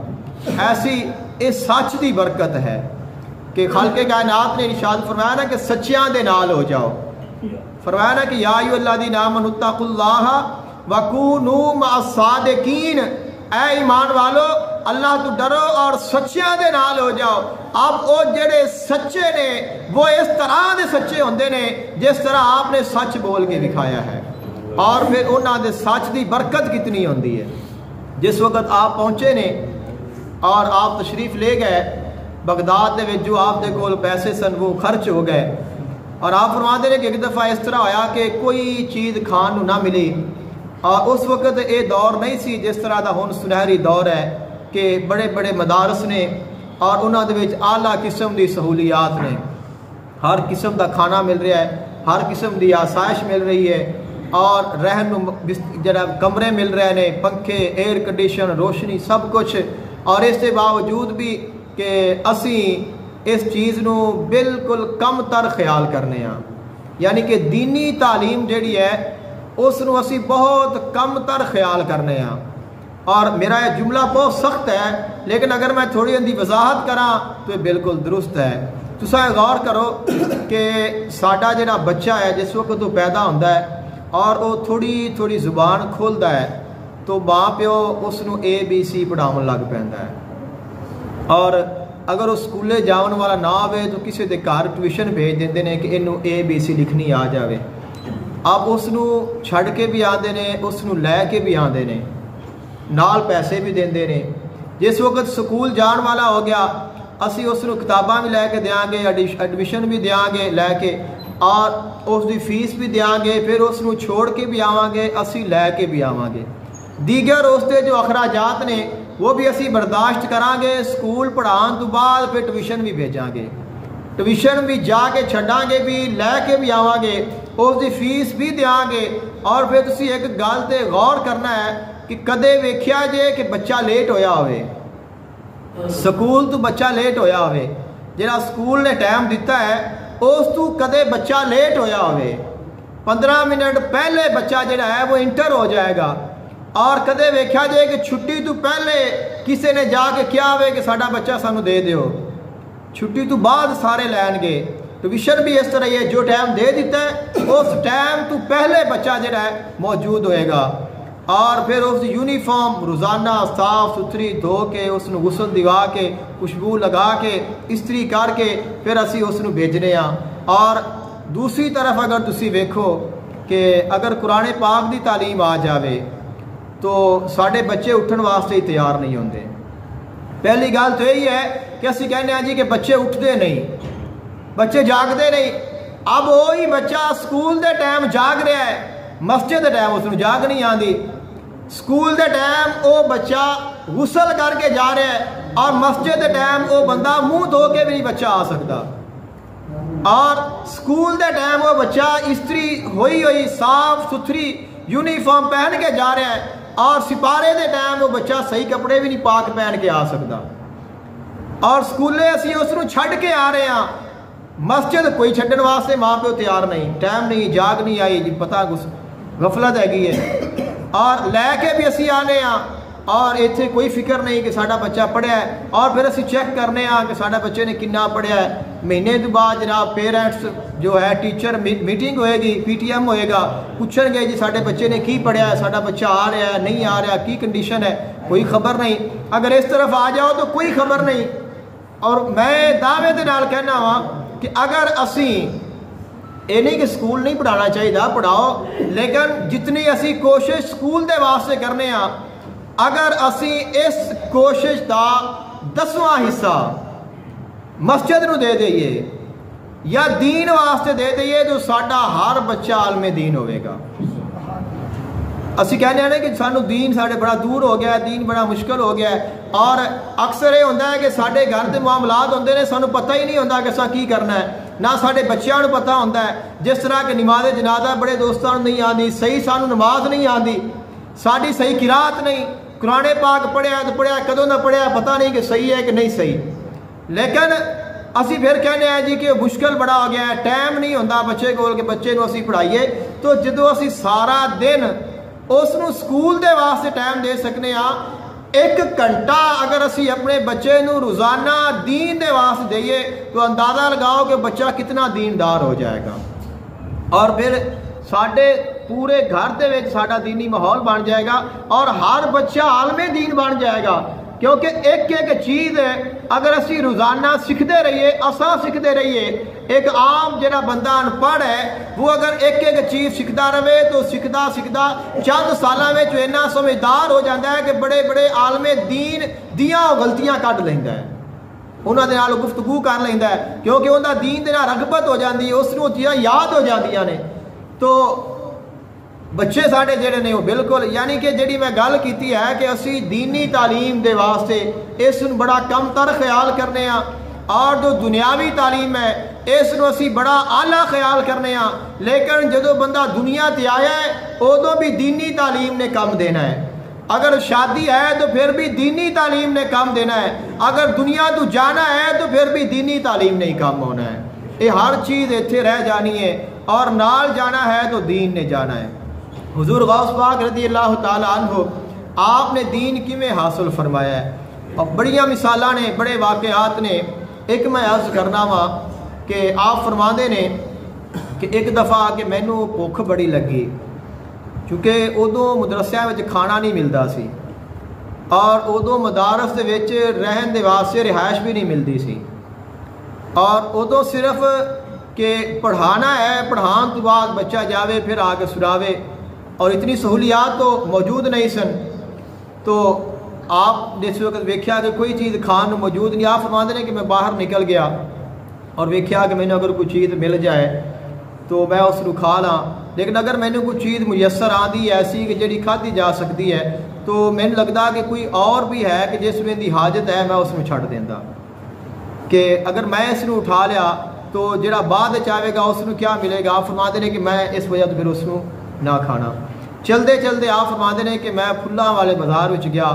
ایسی اس سچ دی برکت ہے کہ خالق کائنات نے ارشاد فرمایا نا کہ سچیاں دے نال ہو جاؤ۔ فرمایا نا کہ یا ایھا الذین آمنوا اتقوا اللہ وکونوا مع الصادقین، اے ایمان والو اللہ تو ڈرو اور سچیاں دے نال ہو جاؤ۔ اب وہ جڑے سچے نے وہ اس طرح دے سچے ہوندے نے جس طرح آپ نے سچ بول کے دکھایا ہے۔ اور پھر انہوں دے سچ دی برکت کتنی ہوندی ہے. جس وقت آپ پہنچے نے اور آپ تشریف لے گئے بغداد دے وچ، جو آپ دے کول پیسے سن وہ خرچ ہو گئے، اور آپ فرماتے ہیں کہ ایک دفعہ اس طرح ہویا کہ کوئی چیز کھان نہ ملی. اور اس وقت یہ دور نہیں سی جس طرح دا ہن سنہری دور ہے کہ بڑے بڑے مدارس نے اور انہوں دے وچ اعلیٰ قسم دی سہولیات نے، ہر قسم دا کھانا مل رہا ہے، ہر قسم دی آسائش مل رہی ہے، اور رہن جڑا کمرے مل رہے ہیں، پنکھے، ایئر کنڈیشن، روشنی، سب کچھ. اور اس کے باوجود بھی کہ اسی اس چیز نو بالکل کم تر خیال کرنے ہاں، یعنی کہ دینی تعلیم جڑی ہے اس نو اسی بہت کم تر خیال کرنے ہاں. اور میرا یہ جملہ بہت سخت ہے، لیکن اگر میں تھوڑی اندی وضاحت کراں تو یہ بالکل درست ہے. تساں غور کرو کہ ساڈا جڑا بچہ ہے جس وقت وہ پیدا ہوتا ہے اور وہ تھوڑی تھوڑی زبان کھولتا ہے تو ماں پیو اس نو ABC پڑھاون لگ پیندا ہے. اور اگر وہ سکولے جاون والا نہ ہوئے تو کسی دے گھر ٹیوشن بھیج دیندے نے کہ اینو ABC لکھنی آ جاوے. اب اس نو چھڑ کے بھی آندے نے، اس نو لے کے بھی آندے نے، نال پیسے بھی دیندے نے. جس وقت سکول جان والا ہو گیا اسی اس نو کتاباں بھی لے کے دیاں گے، ایڈمیشن بھی دیاں گے لے کے، اور اس دی فیس بھی دیاں گے، پھر اس نو چھوڑ کے بھی آواں گے، اسی لے کے بھی آواں گے. دیگر اس دے جو اخراجات نے وہ بھی اسی برداشت کران گے. سکول پڑھان تو بعد پھر ٹیوشن بھی بھیجاں گے، ٹیوشن بھی جا کے چھڈاں گے، بھی لے کے بھی آواں گے، اس دی فیس بھی دیاں گے. اور پھر تسی ایک گل تے غور کرنا ہے کہ کدے ویکھیا جے کہ بچہ لیٹ ہویا ہوئے سکول تو، بچہ لیٹ ہویا ہوئے جہاں سکول نے ٹائم دیتا ہے اس تو کدے بچہ لیٹ ہویا ہوئے 15 منٹ پہلے بچہ جڑا ہے وہ انٹر ہو جائے گا. اور کدے ویکھیا جائے کہ چھٹی تو پہلے کسی نے جا کے کیا ہوئے کہ ساڈا بچہ سانو دے دیو، چھٹی تو بعد سارے لین گے. ٹیوشن بھی اس طرح ہی ہے، جو ٹائم دے دیتا ہے اس ٹائم تو پہلے بچہ جڑا ہے موجود ہوئے گا. اور پھر اس یونیفارم روزانہ صاف ستھری دھو کے اس نو غسل دوا کے خوشبو لگا کے استری کر کے پھر اسی اس نو بھیجنے ہاں. اور دوسری طرف اگر تسی ویکھو کہ اگر قرآن پاک دی تعلیم آ جاوے تو ساڈے بچے اٹھن واسطے ہی تیار نہیں ہوندے. پہلی گل تو یہی ہے کہ اسی کہنے ہیں جی کہ بچے اٹھتے نہیں، بچے جاگتے نہیں. اب وہی بچہ سکول دے ٹائم جاگ رہا ہے، مسجد دے ٹائم اس نو جاگ نہیں آندی. سکول دے ٹائم وہ بچہ غسل کر کے جا رہا ہے اور مسجد دے ٹائم وہ بندہ منہ دھو کے بھی نہیں بچہ آ سکتا. اور سکول دے ٹائم وہ بچہ استری ہوئی صاف ستھری یونیفارم پہن کے جا رہا ہے، اور سپارے دے ٹائم وہ بچہ صحیح کپڑے بھی نہیں پاک پہن کے آ سکتا. اور سکولے اسی اس نو چھڑ کے آ رہے ہیں، مسجد کوئی چھڈن واسطے ماں پیو تیار نہیں، ٹائم نہیں، جاگ نہیں آئی جی، پتہ غفلت ہے اور لے کے بھی اسی آنے ہاں. اور ایتھے کوئی فکر نہیں کہ ساڈا بچہ پڑھیا ہے. اور پھر اسی چیک کرنے ہاں کہ ساڈا بچے نے کنا پڑھیا ہے. مہینے تو بعد جناب پیرنٹس جو ہے ٹیچر میٹنگ ہوئے گی، PTM ہوئے گا، پوچھیں گے جی ساڈے بچے نے کی پڑھیا ہے، ساڈا بچہ آ رہا ہے نہیں آ رہا، کی کنڈیشن ہے، کوئی خبر نہیں. اگر اس طرف آ جاؤ تو کوئی خبر نہیں. اور میں دعوے دے نال کہنا ہاں کہ اگر اسی یہ نہیں کہ سکول نہیں پڑھانا چاہیے، پڑھاؤ، لیکن جتنی اسی کوشش سکول دے واسطے کرنے ہاں، اگر اسی اس کوشش دا 10واں حصہ مسجد نو دے دئیے یا دین واسطے دے دئیے تو ساڈا ہر بچہ عالم دین ہوئے گا. اسی کہنے ہیں کہ سانو دین ساڑھے بڑا دور ہو گیا ہے، دین بڑا مشکل ہو گیا ہے. اور اکثر یہ ہوتا ہے کہ ساڑھے گھر دے معاملات ہوندے نے، سانو پتہ ہی نہیں ہوتا کہ سا کی کرنا ہے، نہ ساڑھے بچیاں نو پتہ ہوتا ہے. جس طرح کہ نماز جنازہ بڑے دوستان نہیں آندی، صحیح سانو نماز نہیں آندی، ساڑھی صحیح قرات نہیں، قرآن پاک پڑھیا تو پڑھیا، کدوں نہ پڑھیا پتہ نہیں کہ صحیح ہے کہ نہیں صحیح. لیکن اسی پھر کہنے ہیں جی کہ مشکل بڑا ہو گیا ہے، ٹائم نہیں ہوتا بچے کو کہ بچے نو اسی پڑھائیے. تو جدو اسی سارا دن اس نو سکول دے واسطے ٹائم دے سکنے ہاں، 1 گھنٹہ اگر اسی اپنے بچے نو روزانہ دین دے واسطے دئیے تو اندازہ لگاؤ کہ بچہ کتنا دیندار ہو جائے گا. اور پھر ساڈے پورے گھر دے وچ ساڈا دینی ماحول بن جائے گا اور ہر بچہ عالم دین بن جائے گا. کیونکہ ایک ایک چیز اگر اسی روزانہ سیکھتے رہیے اساں سیکھتے رہیے، ایک عام جڑا بندہ ان پڑھ ہے وہ اگر ایک ایک چیز سیکھتا رہے تو سیکھتا چند سالاں میں اتنا سمجھدار ہو جاتا ہے کہ بڑے بڑے عالم دین دیاں غلطیاں کٹ لینا ہے، انہوں دے نال گفتگو کر لینا ہے، کیونکہ انہوں دا دین دے نال رغبت ہو جاتی ہے، اس نوں چیزاں یاد ہو جاندیاں نے۔ تو بچے ساڈے جڑے نے وہ بالکل یعنی کہ جڑی میں گل کیتی ہے کہ اسی دینی تعلیم دے واسطے اس نوں بڑا کم تر خیال کرنے ہاں، اور جو دنیاوی تعلیم ہے اس نوں اسی بڑا اعلیٰ خیال کرنے ہاں، لیکن جدو بندہ دنیا تے آیا ہے ادو بھی دینی تعلیم نے کم دینا ہے، اگر شادی ہے تو پھر بھی دینی تعلیم نے کم دینا ہے، اگر دنیا تو جانا ہے تو پھر بھی دینی تعلیم نے ہی کم ہونا ہے، یہ ہر چیز اتنے رہ جانی ہے، اور نال جانا ہے تو دین نے جانا ہے۔ حضور غوث پاک رضی اللہ تعالیٰ عنہ آپ نے دین کیویں حاصل فرمایا ہے، اور بڑیاں مثالاں نے، بڑے واقعات نے۔ ایک میں عرض کرنا وا کہ آپ فرماندے نے کہ ایک دفعہ کہ مینوں بھوک بڑی لگی، کیونکہ ادوں مدرسیاں وچ کھانا نہیں ملتا سی، اور ادوں مدارس دے وچ رہن دے واسطے رہائش بھی نہیں ملتی سی، اور ادوں صرف کہ پڑھانا ہے، پڑھان تو بعد بچہ جاوے پھر آ کے سراوے، اور اتنی سہولیات تو موجود نہیں سن۔ تو آپ نے اس وقت ویکھیا کہ کوئی چیز کھان موجود نہیں، آپ فرماندے نے کہ میں باہر نکل گیا اور ویکھیا کہ مینوں اگر کوئی چیز مل جائے تو میں اس کو کھا لاں، لیکن اگر مینوں کوئی چیز میسر آندی ایسی کہ جڑی کھادی جا سکتی ہے تو مینوں لگتا کہ کوئی اور بھی ہے کہ جس میں دی حاجت ہے، میں اس میں چھڑ دیندا، کہ اگر میں اس کو اٹھا لیا تو جڑا بعد چاہے گا اس کو کیا ملے گا۔ آپ فرماندے نے کہ میں اس وجہ تو پھر اس کو نہ کھانا۔ چلتے چلتے آپ فرماندے نے کہ میں پھلاں والے بازار وچ گیا،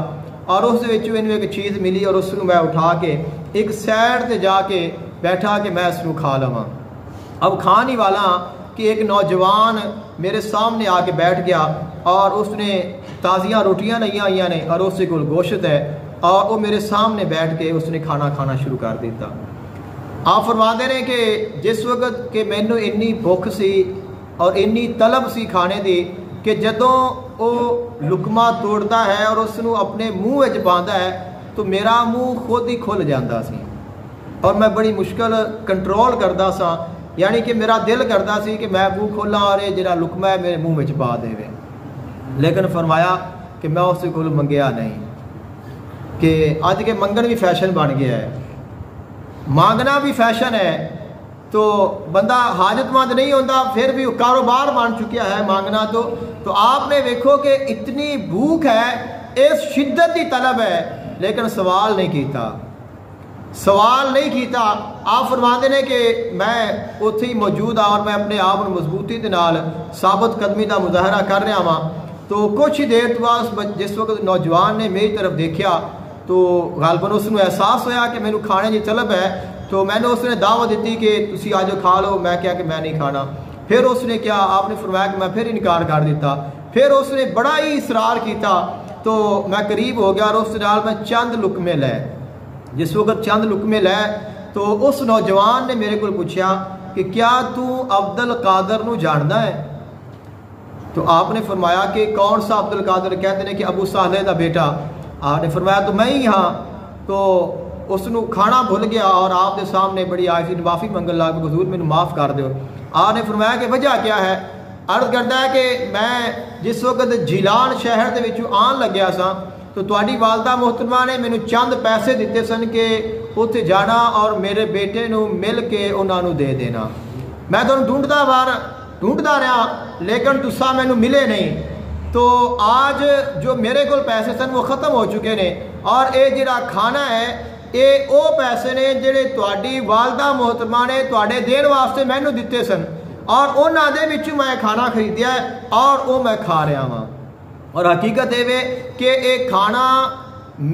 اور اس ایک چیز ملی، اور اس کو میں اٹھا کے ایک سائڈ تے جا کے بیٹھا کہ میں اس کو کھا لواں۔ اب کھان ہی والا کہ ایک نوجوان میرے سامنے آ کے بیٹھ گیا، اور اس نے تازیاں روٹیاں نہیں آئیاں نے، اور اس کو گوشت ہے، اور وہ میرے سامنے بیٹھ کے اس نے کھانا شروع کر دیتا۔ آپ فرماندے نے کہ جس وقت کہ مینوں انی بھوک سی اور انی طلب سی کھانے دی کہ جدوں وہ لقمہ توڑتا ہے اور اس نو اپنے منہ وچ پاندا ہے تو میرا منہ خود ہی کھل جاتا سی، اور میں بڑی مشکل کنٹرول کردا سا، یعنی کہ میرا دل کرتا سی کہ میں منہ کھولاں اور یہ جڑا لقمہ ہے میرے منہ وچ پا دے، لیکن فرمایا کہ میں اس کو منگیا نہیں، کہ اج کے منگن بھی فیشن بن گیا ہے، مانگنا بھی فیشن ہے، تو بندہ حاجت مند نہیں ہوتا، پھر بھی کاروبار بن چکیا ہے مانگنا۔ تو آپ نے دیکھو کہ اتنی بھوک ہے، اس شدت کی طلب ہے، لیکن سوال نہیں کیتا۔ آپ فرماندے نے کہ میں اتھے ہی موجود ہاں، اور میں اپنے آپ مضبوطی دے نال ثابت قدمی کا مظاہرہ کر رہا ہاں۔ تو کچھ ہی دیر بعد جس وقت نوجوان نے میری طرف دیکھا تو غالباً اس کو احساس ہویا کہ مینوں کھانے کی طلب ہے، تو میں نے اس نے دعوت دیتی کہ تسی آجو کھا لو، میں کیا کہ میں نہیں کھانا۔ پھر اس نے کیا، آپ نے فرمایا کہ میں پھر انکار کر دیتا، پھر اس نے بڑا ہی اصرار کیتا، تو میں قریب ہو گیا اور اس نال میں چند لقمے لے۔ جس وقت چند لقمے لے تو اس نوجوان نے میرے کو پوچھا کہ کیا تو عبد القادر نو جاندا ہے؟ تو آپ نے فرمایا کہ کون سا عبد القادر؟ کہتے ہیں کہ ابو صالح دا بیٹا۔ آپ نے فرمایا تو میں ہی ہاں۔ تو اس نو کھانا بھول گیا اور آپ دے سامنے بڑی عاجزی معافی منگن لگ پیا، حضور مینوں معاف کر دیو۔ آپ نے فرمایا کہ وجہ کیا ہے؟ عرض کرتا ہے کہ میں جس وقت جیلان شہر دے وچوں آن لگیا سا تو تہاڈی والدہ محترمہ نے مینوں چند پیسے دیتے سن کہ اتنے جانا اور میرے بیٹے نو مل کے انہاں نو دے دینا۔ میں تانوں ڈھونڈدا رہا لیکن تسا مینوں ملے نہیں، تو آج جو میرے کول پیسے سن وہ ختم ہو چکے نے، اور اے جڑا کھانا ہے یہ او پیسے نے جڑے تہاڈی والدہ محترمہ نے تہاڈے دین واسطے مینوں دتے سن، اور انہاں دے وچوں میں کھانا خریدیا ہے اور وہ میں کھا رہا ہاں۔ اور حقیقت یہ کہ یہ کھانا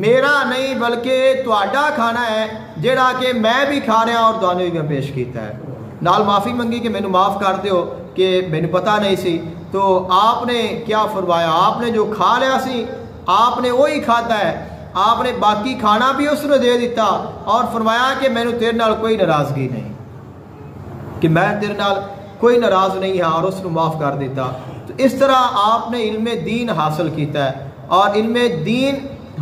میرا نہیں بلکہ تہاڈا کھانا ہے جڑا کہ میں بھی کھا رہا اور تانوں بھی میں پیش کیتا ہے۔ نال معافی منگی کہ مینوں معاف کر دیو کہ مینوں پتہ نہیں سی۔ تو آپ نے کیا فرمایا؟ آپ نے جو کھا لیا سی آپ نے وہی کھاتا ہے، آپ نے باقی کھانا بھی اس نے دے دیتا، اور فرمایا کہ مینوں تیرے نال کوئی ناراضگی نہیں، کہ میں تیرے نال کوئی ناراض نہیں ہاں، اور اس کو معاف کر دیتا۔ تو اس طرح آپ نے علم دین حاصل کیتا ہے، اور علم دین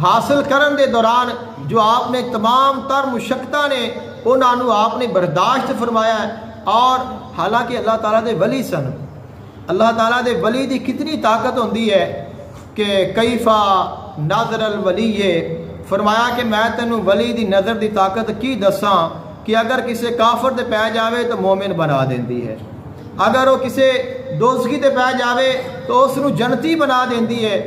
حاصل کرن دے دوران جو آپ نے تمام تر مشقتاں نے انہوں آپ نے برداشت فرمایا ہے، اور حالانکہ اللہ تعالیٰ دے ولی سن، اللہ تعالیٰ دے ولی دی کتنی طاقت ہوندی ہے کہ کیفا نظر الولی، فرمایا کہ میں تینوں ولی دی نظر دی طاقت کی دساں کہ اگر کسی کافر تے پہ جاوے تو مومن بنا دیندی ہے، اگر وہ کسی دوزخی تے پہ جاوے تو اس نو جنتی بنا دیندی ہے۔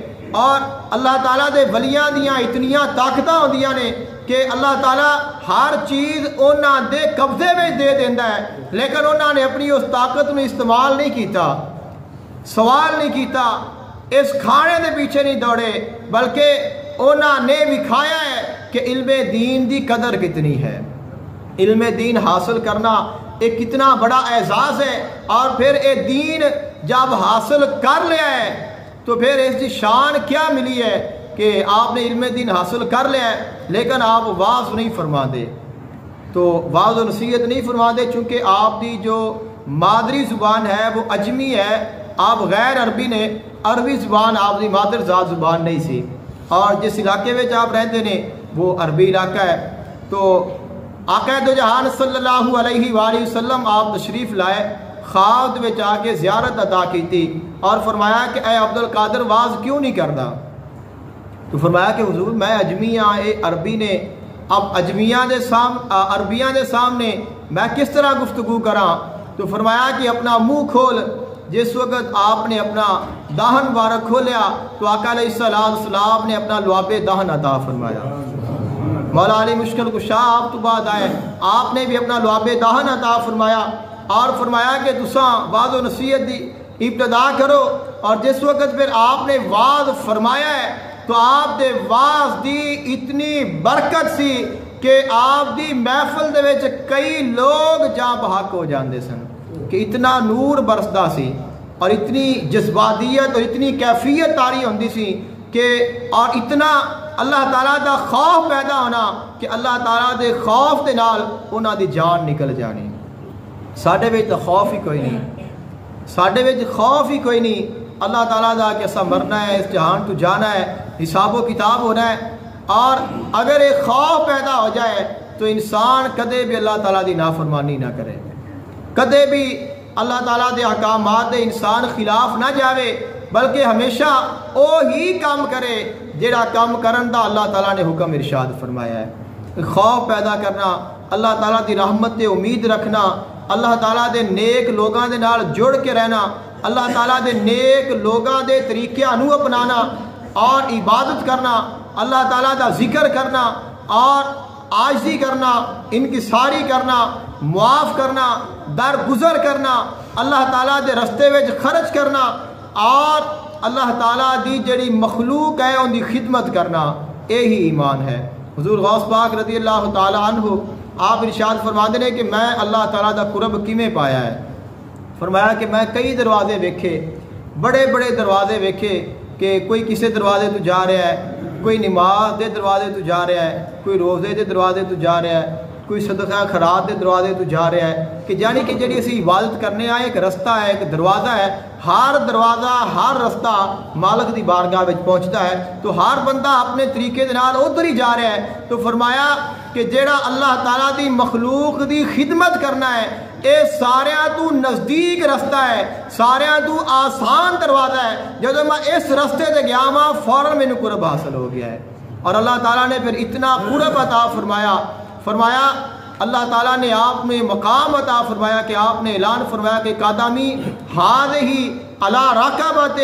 اور اللہ تعالیٰ دے ولیاں دیاں اتنیاں طاقتاں ہوندیاں نے کہ اللہ تعالیٰ ہر چیز انہاں دے قبضے میں دے دیندا ہے، لیکن انہاں نے اپنی اس طاقت میں استعمال نہیں کیتا، سوال نہیں کیتا، اس کھانے دے پیچھے نہیں دوڑے، بلکہ انہاں نے دکھایا ہے کہ علم دین دی قدر کتنی ہے۔ علم دین حاصل کرنا ایک کتنا بڑا اعزاز ہے، اور پھر اے دین جب حاصل کر لیا ہے تو پھر اس کی شان کیا ملی ہے کہ آپ نے علم دین حاصل کر لیا ہے، لیکن آپ واعظ نہیں فرما دے، تو واعظ و نصیحت نہیں فرما دے، چونکہ آپ دی جو مادری زبان ہے وہ اجمی ہے، آپ غیر عربی نے، عربی زبان آپ دی مادر ذات زبان نہیں سی، اور جس علاقے میں آپ رہتے ہیں وہ عربی علاقہ ہے۔ تو آقا دو جہان صلی اللہ علیہ وآلہ وسلم آپ تشریف لائے، خواب میں آ کے زیارت عطا کی تھی، اور فرمایا کہ اے عبد القادر واز کیوں نہیں کردا؟ تو فرمایا کہ حضور میں اجمی ہاں، اے عربی نے، اب اجمیاں دے عربیاں دے سامنے میں کس طرح گفتگو کراں؟ تو فرمایا کہ اپنا منہ کھول۔ جس وقت آپ نے اپنا دہن مبارک کھولیا تو آقا علیہ السلام نے اپنا لعاب دہن عطا فرمایا۔ مولا علی مشکل کشا آپ تو بعد آئے، آپ نے بھی اپنا لعاب دہن عطا فرمایا، اور فرمایا کہ تساں واعظ و نصیحت دی ابتدا کرو۔ اور جس وقت پھر آپ نے واعظ فرمایا ہے تو آپ دے واعظ دی اتنی برکت سی کہ آپ دی محفل دے وچ کئی لوگ جاں بحق ہو جاندے سن، کہ اتنا نور برسدا سی، اور اتنی جذباتیت اور اتنی کیفیت طاری ہوندی سی کہ، اور اتنا اللہ تعالیٰ دا خوف پیدا ہونا کہ اللہ تعالیٰ دے خوف دے نال انہاں دی جان نکل جانی۔ ساڈے وچ تو خوف ہی کوئی نہیں، ساڈے وچ خوف ہی کوئی نہیں اللہ تعالیٰ دا کہ اسا مرنا ہے، اس جہان تو جانا ہے، حساب و کتاب ہونا ہے۔ اور اگر ایک خوف پیدا ہو جائے تو انسان کدے بھی اللہ تعالیٰ دی نافرمانی نہ کرے، کدے بھی اللہ تعالیٰ دے احکامات دے انسان خلاف نہ جاوے، بلکہ ہمیشہ وہی کام کرے جڑا کام کرن دا اللہ تعالیٰ نے حکم ارشاد فرمایا ہے۔ خوف پیدا کرنا، اللہ تعالیٰ دی رحمت تے امید رکھنا، اللہ تعالیٰ دے نیک لوگاں دے نال جڑ کے رہنا، اللہ تعالیٰ دے نیک لوگاں دے طریقے نو اپنانا، اور عبادت کرنا، اللہ تعالیٰ دا ذکر کرنا، اور عاجزی کرنا، انکساری کرنا، معاف کرنا، درگزر کرنا، اللہ تعالیٰ دے رستے وچ خرچ کرنا، اور اللہ تعالیٰ دی جڑی مخلوق ہے ان دی خدمت کرنا، یہی ایمان ہے۔ حضور غوث پاک رضی اللہ تعالیٰ عنہ آپ ارشاد فرماتے ہیں کہ میں اللہ تعالیٰ دا قرب کیویں پایا ہے؟ فرمایا کہ میں کئی دروازے ویکھے، بڑے بڑے دروازے ویکھے، کہ کوئی کسی دروازے تو جا رہا ہے، کوئی نماز دے دروازے تو جا رہا ہے، کوئی روزے دے دروازے تو جا رہا ہے، کوئی صدقہ خیرات دے دروازے تو جا رہا ہے، کہ یعنی کہ جڑی اسی عبادت کرنے آئے ایک رستہ ہے، ایک دروازہ ہے، ہر دروازہ ہر رستہ مالک دی بارگاہ وچ پہنچتا ہے، تو ہر بندہ اپنے طریقے دے نال ادھر ہی جا رہا ہے۔ تو فرمایا کہ جڑا اللہ تعالیٰ دی مخلوق دی خدمت کرنا ہے، اے ساریاں تو نزدیک رستہ ہے، ساریاں تو آسان دروازہ ہے، جب میں اس رستے تے گیا ماں فوراً میں نے قرب حاصل ہو گیا ہے۔ اور اللہ تعالیٰ نے پھر اتنا قرب عطا فرمایا اللہ تعالیٰ نے آپ نے مقام عطا فرمایا کہ آپ نے اعلان فرمایا کہ قدمی ہذہ علی رکبۃ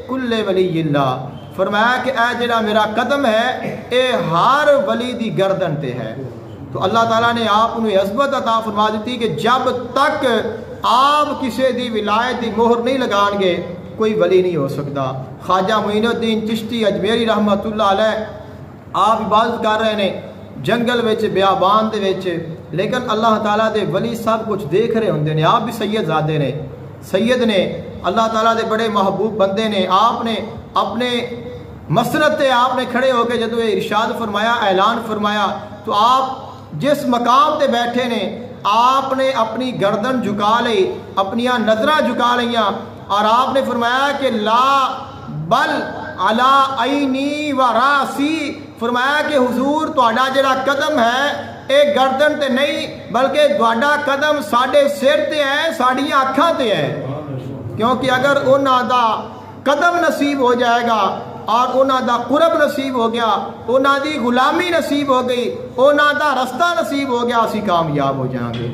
کل ولی اللہ، فرمایا کہ اے جڑا میرا قدم ہے اے ہر ولی دی گردن تے ہے۔ تو اللہ تعالیٰ نے آپ نے عظمت عطا فرما دیتی کہ جب تک آپ کسی دی ولایت دی مہر نہیں لگان گے کوئی ولی نہیں ہو سکتا۔ خواجہ معین الدین چشتی اجمیری رحمت اللہ علیہ آپ عبادت کر رہے ہیں جنگل وچ بیابان دے وچ، لیکن اللہ تعالیٰ دے ولی سب کچھ دیکھ رہے ہوندے نے۔ آپ بھی سید زادے نے، سید نے، اللہ تعالیٰ دے بڑے محبوب بندے نے۔ آپ نے اپنے مسند تے آپ نے کھڑے ہو کے جدو ارشاد فرمایا، اعلان فرمایا، تو آپ جس مقام تے بیٹھے نے آپ نے اپنی گردن جھکا لی، اپنیاں نظریں جھکا لیاں، اور آپ نے فرمایا کہ لا بل علی عینی و راسی فرمایا کہ حضور تہاڈا جڑا قدم ہے اے گردن تے نہیں بلکہ تہاڈا قدم ساڈے سر تے ہے ساڈیاں اکھاں تے ہے، کیونکہ اگر انہاں دا قدم نصیب ہو جائے گا اور انہاں دا قرب نصیب ہو گیا، انہاں دی غلامی نصیب ہو گئی، انہاں دا رستہ نصیب ہو گیا، اسی کامیاب ہو جائیں گے۔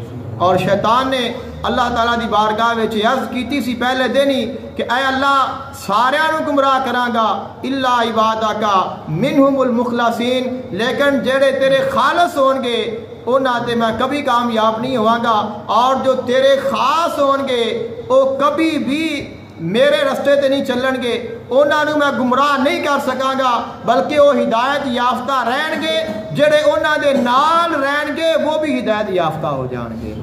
اور شیطان نے اللہ تعالیٰ دی بارگاہ وچ عرض کیتی سی پہلے دن ہی کہ اے اللہ سارے نو گمراہ کراں گا الا عبادک منہم المخلصین، لیکن جڑے تیرے خالص ہون گے انہاں تے میں کبھی کامیاب نہیں ہواں گا، اور جو تیرے خاص ہون گے وہ کبھی بھی میرے رستے تے نہیں چلن گے، انہاں نو میں گمراہ نہیں کر سکاں گا، بلکہ وہ ہدایت یافتہ رہن گے، جڑے انہاں دے نال رہن گے وہ بھی ہدایت یافتہ ہو جان گے۔